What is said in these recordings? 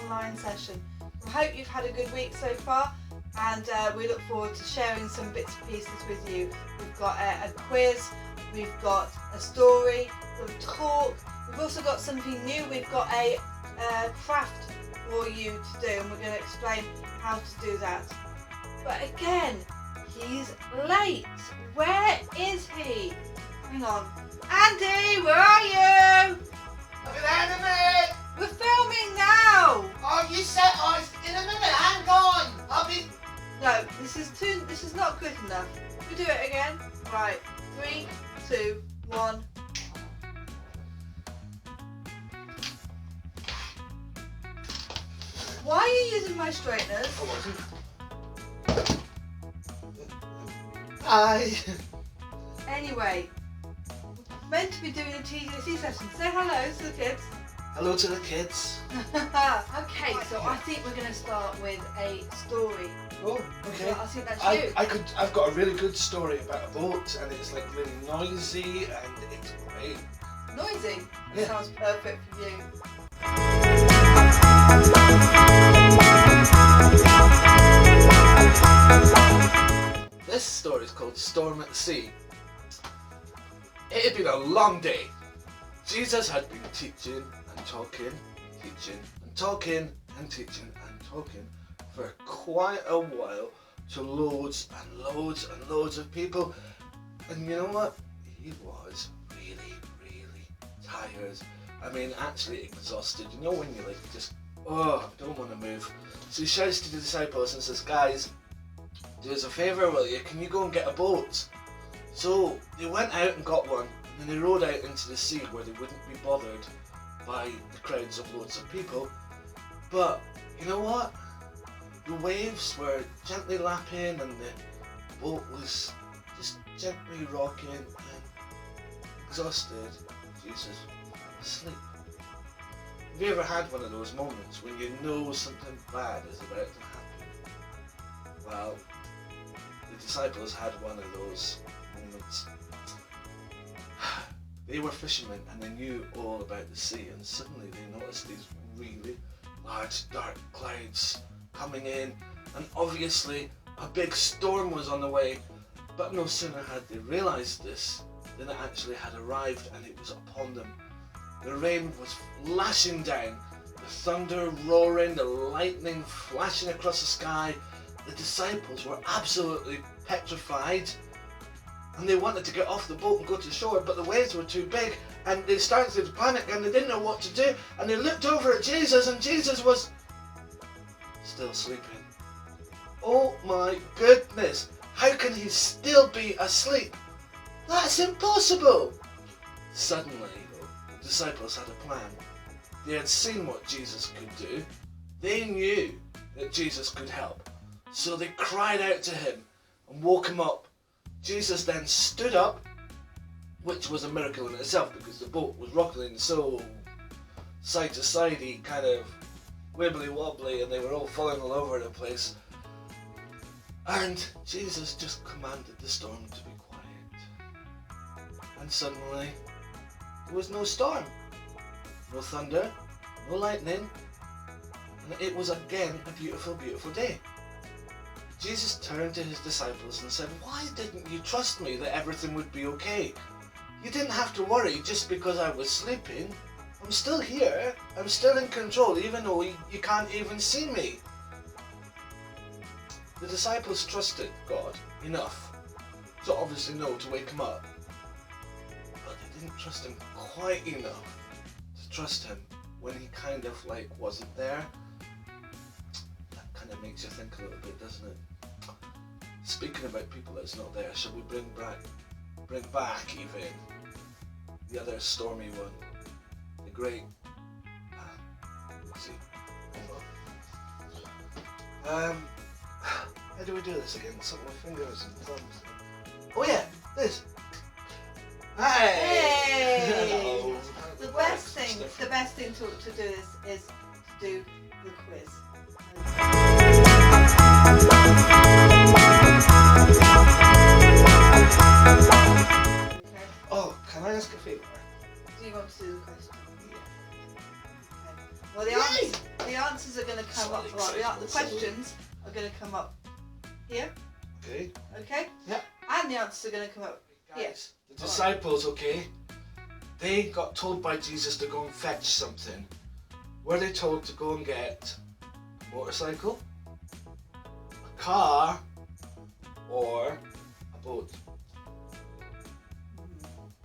online session. We hope you've had a good week so far, and we look forward to sharing some bits and pieces with you. We've got a quiz, we've got a story, we've got a talk, we've also got something new. We've got a craft for you to do, and we're going to explain how to do that. But again, he's late. Where is he? Hang on. Andy, where are you? I'll be there in a minute. We're filming now. Oh, you said I was in a minute. Hang on. I'll be. No, this is not good enough. We do it again. Right. 3, 2, 1. Why are you using my straighteners? I wasn't. Anyway, we're meant to be doing a TJC session. Say hello to the kids. Hello to the kids. Okay, so I think we're going to start with a story. Oh, okay. I think that's you. I've got a really good story about a boat, and it's like really noisy, and it's great. Noisy? Yeah. Sounds perfect for you. This story is called Storm at the Sea. It had been a long day. Jesus had been teaching and talking, teaching and talking and teaching and talking for quite a while to loads and loads and loads of people. And you know what? He was really, really tired. I mean, actually exhausted. You know when you're like just, oh, I don't want to move. So he shouts to the disciples and says, guys, do us a favour, will you? Can you go and get a boat? So they went out and got one, and then they rowed out into the sea where they wouldn't be bothered by the crowds of loads of people. But you know what? The waves were gently lapping, and the boat was just gently rocking, and exhausted, Jesus was asleep. Have you ever had one of those moments when you know something bad is about to happen? Well, the disciples had one of those moments. They were fishermen and they knew all about the sea, and suddenly they noticed these really large dark clouds coming in, and obviously a big storm was on the way. But no sooner had they realised this than it actually had arrived, and it was upon them. The rain was lashing down, the thunder roaring, the lightning flashing across the sky. The disciples were absolutely petrified, and they wanted to get off the boat and go to shore, but the waves were too big, and they started to panic, and they didn't know what to do, and they looked over at Jesus, and Jesus was still sleeping. Oh my goodness, how can he still be asleep? That's impossible! Suddenly, the disciples had a plan. They had seen what Jesus could do. They knew that Jesus could help. So they cried out to him and woke him up. Jesus then stood up, which was a miracle in itself because the boat was rocking so side to sidey, kind of wibbly wobbly, and they were all falling all over the place. And Jesus just commanded the storm to be quiet. And suddenly there was no storm, no thunder, no lightning, and it was again a beautiful, beautiful day. Jesus turned to his disciples and said, why didn't you trust me that everything would be okay? You didn't have to worry just because I was sleeping. I'm still here. I'm still in control, even though you can't even see me. The disciples trusted God enough to obviously know to wake him up. But they didn't trust him quite enough to trust him when he kind of like wasn't there. That kind of makes you think a little bit, doesn't it? Speaking about people that's not there, shall we bring back even the other stormy one, the great, let's see, hold on. How do we do this again? Something with fingers and thumbs. Oh yeah, this. Hey! Hey! The best thing to do this is to do the quiz. Oh, can I ask a favour? Do you want to do the question? Yeah. Okay. Well, the answers are questions are going to come up here. Okay. Okay? Yep. And the answers are going to come up here. Guys, the disciples, okay, they got told by Jesus to go and fetch something. Were they told to go and get a motorcycle, a car, or a boat?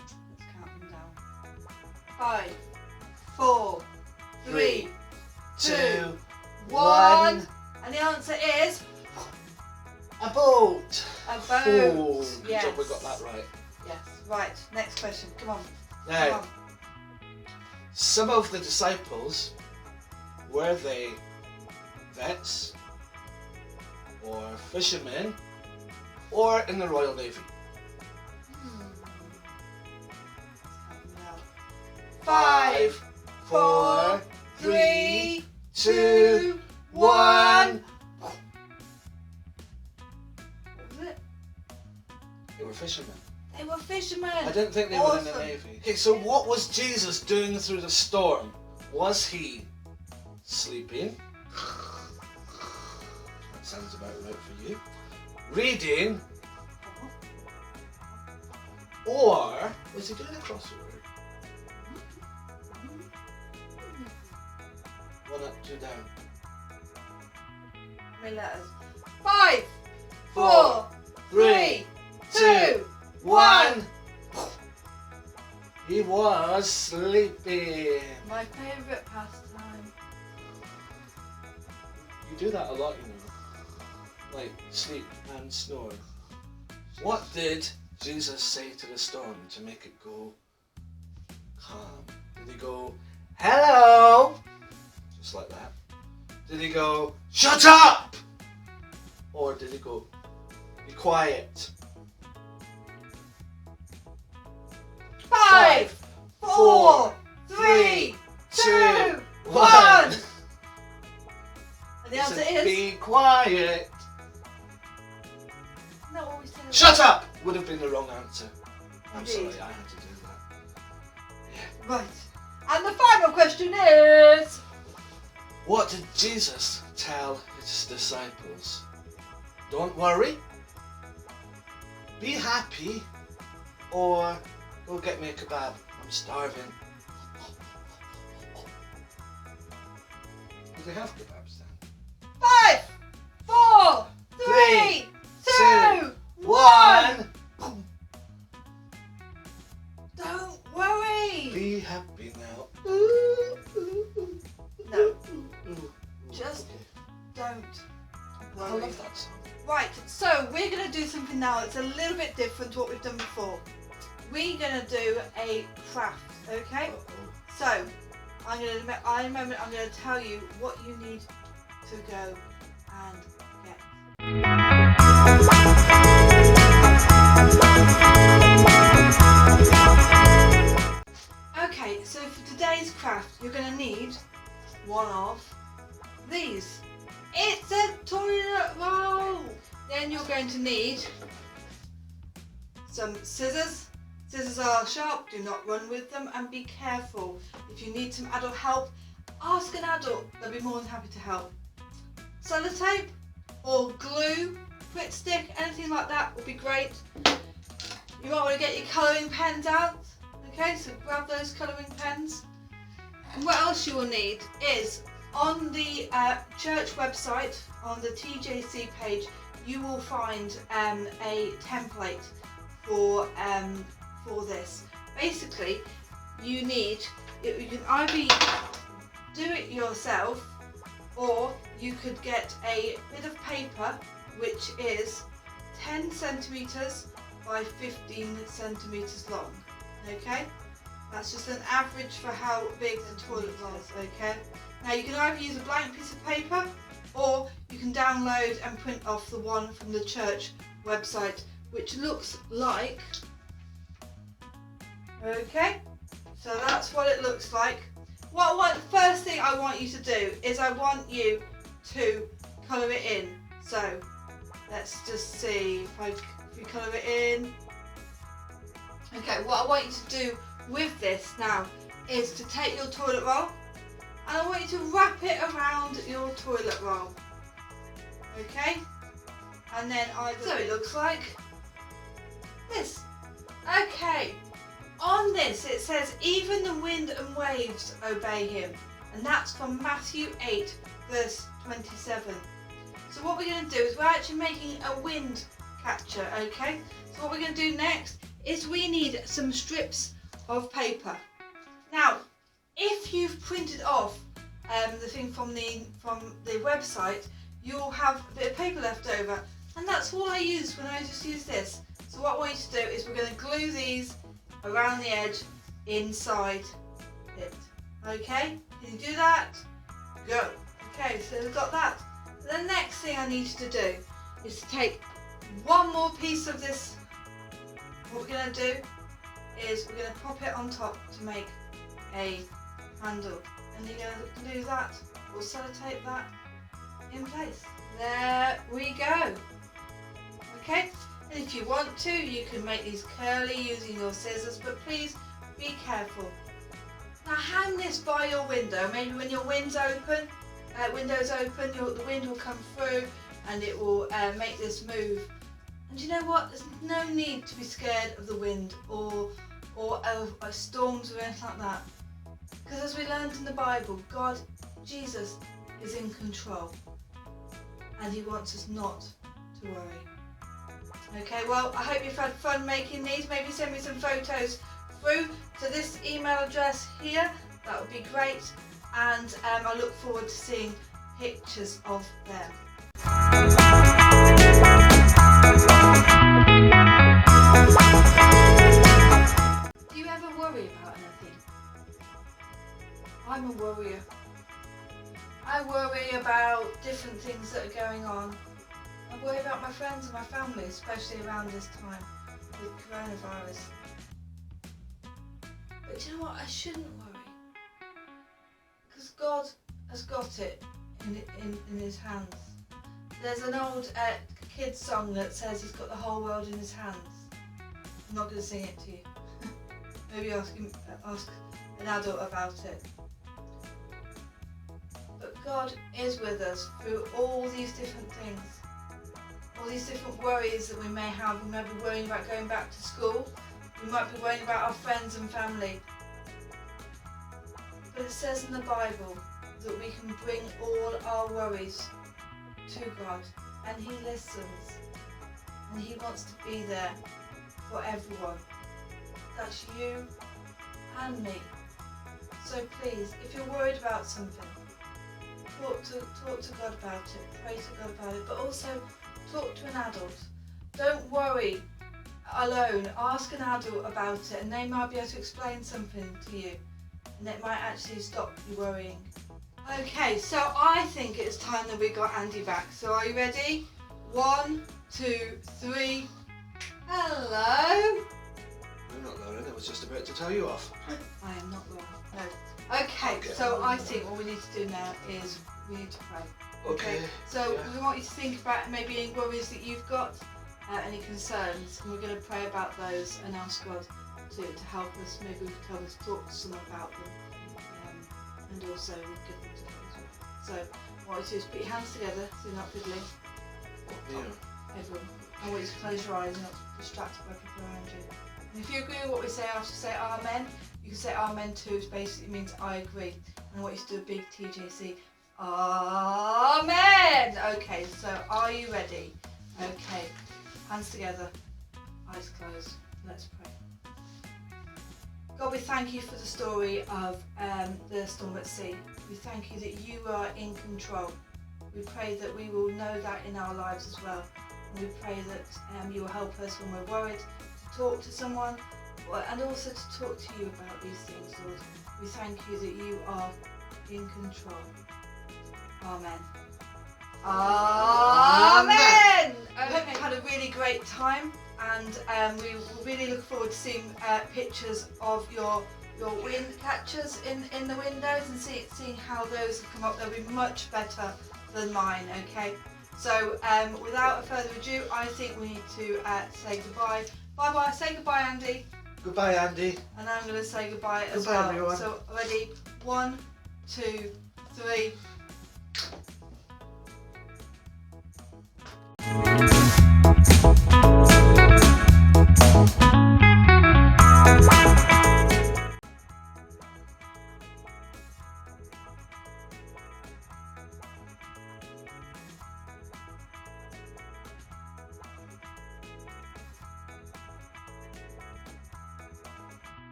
Let's count them down. 5, 4, 3, 2, 1. And the answer is a boat. a boat. Oh, good Yes. job we got that right. Yes. Right. Next question. Come on. Now, Come on. some of the disciples, were they vets, or fishermen, or in the Royal Navy? Let's count them down. 5, 4, 3, 2, 1. What was it? They were fishermen. They were fishermen. I didn't think they were in the Awesome. Navy. Okay, so what was Jesus doing through the storm? Was he sleeping? That sounds about right for you. Reading? Or was he doing a crossword? 1 up, 2 down. How many letters? 5, 4, 4, 3, 2, 1. He was sleeping. My favourite pastime. You do that a lot, you know. Like sleep and snore. What did Jesus say to the storm to make it go calm? Did he go, hello? Just like that. Did he go, shut up? Or did he go, be quiet? 5, 4, 3, 2, 1. And the He answer said, is. be quiet. Isn't that what we said? Shut up! Would have been the wrong answer. I'm Indeed. sorry, I had to do that. Right. And the final question is. What did Jesus tell his disciples? Don't worry, be happy, or go get me a kebab. I'm starving. Do they have kebabs then? 5, 4, 3, 2, 1. Don't worry. Be happy now. No, just don't I worry. love that song. Right, so we're going to do something now that's a little bit different to what we've done before. We're going to do a craft, okay? Uh-oh. So, I'm going to tell you what you need to go and get. Okay, so for today's craft, you're going to need one of these. It's a toilet roll. Then you're going to need some scissors. Scissors are sharp, do not run with them, and be careful. If you need some adult help, ask an adult, they'll be more than happy to help. Sellotape or glue, Grit stick, anything like that would be great. You might want to get your colouring pens out. Okay, so grab those colouring pens. And what else you will need is on the church website, on the TJC page, you will find a template for this. Basically, you can either do it yourself, or you could get a bit of paper which is 10 centimetres by 15 centimetres long. Okay, that's just an average for how big the toilet roll is. Okay, now you can either use a blank piece of paper, or you can download and print off the one from the church website, which looks like. Okay, so that's what it looks like. The first thing I want you to do is I want you to colour it in. So let's just see if we colour it in. Okay, what I want you to do with this now is to take your toilet roll, and I want you to wrap it around your toilet roll. Okay, and then so it looks like this. Okay, on this it says, even the wind and waves obey him, and that's from Matthew 8 verse 27. So what we're going to do is we're actually making a wind catcher. Okay, so what we're going to do next is we need some strips of paper. Now if you've printed off the thing from the website, you'll have a bit of paper left over, and that's all I use when I just use this. So what I want you to do is we're going to glue these around the edge inside it. Okay, can you do that? Go. Okay, so we've got that. The next thing I need you to do is to take one more piece of this. What we're going to do is we're going to pop it on top to make a handle, and you're going to glue that or sellotape that in place. There we go. Okay, and if you want to, you can make these curly using your scissors, but please be careful. Now hang this by your window. Maybe when your window's open, the wind will come through and it will make this move. And you know what? There's no need to be scared of the wind or storms or anything like that. Because as we learned in the Bible, God, Jesus, is in control. And he wants us not to worry. Okay, well, I hope you've had fun making these. Maybe send me some photos through to this email address here. That would be great. And I look forward to seeing pictures of them. Do you ever worry about anything? I'm a worrier. I worry about different things that are going on. I worry about my friends and my family, especially around this time with coronavirus. But you know what? I shouldn't worry. Because God has got it in his hands. There's an old kid's song that says he's got the whole world in his hands. I'm not going to sing it to you. Maybe ask an adult about it. But God is with us through all these different things. All these different worries that we may have. We might be worrying about going back to school. We might be worrying about our friends and family. But it says in the Bible that we can bring all our worries to God, and he listens, and he wants to be there for everyone. That's you and me. So please, if you're worried about something, talk to God about it, pray to God about it, but also talk to an adult. Don't worry alone. Ask an adult about it, and they might be able to explain something to you, and it might actually stop you worrying. Okay, so I think it's time that we got Andy back. So are you ready? 1, 2, 3. Hello. You're not Lauren, I was just about to tell you off. I am not Laura. No. Okay, so I think what we need to do now is we need to pray. Okay. So we want you to think about maybe any worries that you've got, any concerns, and we're going to pray about those and ask God to help us. Maybe we can tell us, talk to someone about them, and also we'll give them to them as well. So what I want you to do is put your hands together so you're not fiddling. Everyone. I want you to close your eyes and not distracted by people around you. And if you agree with what we say after say Amen, you can say Amen too, which basically means I agree. And I want you to do a big TJC. Amen! Okay, so are you ready? Okay, hands together, eyes closed. Let's pray. God, we thank you for the story of the storm at sea. We thank you that you are in control. We pray that we will know that in our lives as well. And we pray that you will help us when we're worried to talk to someone and also to talk to you about these things, Lord. We thank you that you are in control. Amen. Amen! I hope you had a really great time, and we really look forward to seeing pictures of your wind catchers in the windows and seeing how those have come up. They'll be much better than mine, okay? So without further ado, I think we need to say goodbye. Bye-bye. Say goodbye, Andy. Goodbye, Andy. And I'm going to say goodbye as Goodbye, well. everyone. So ready? 1, 2, 3.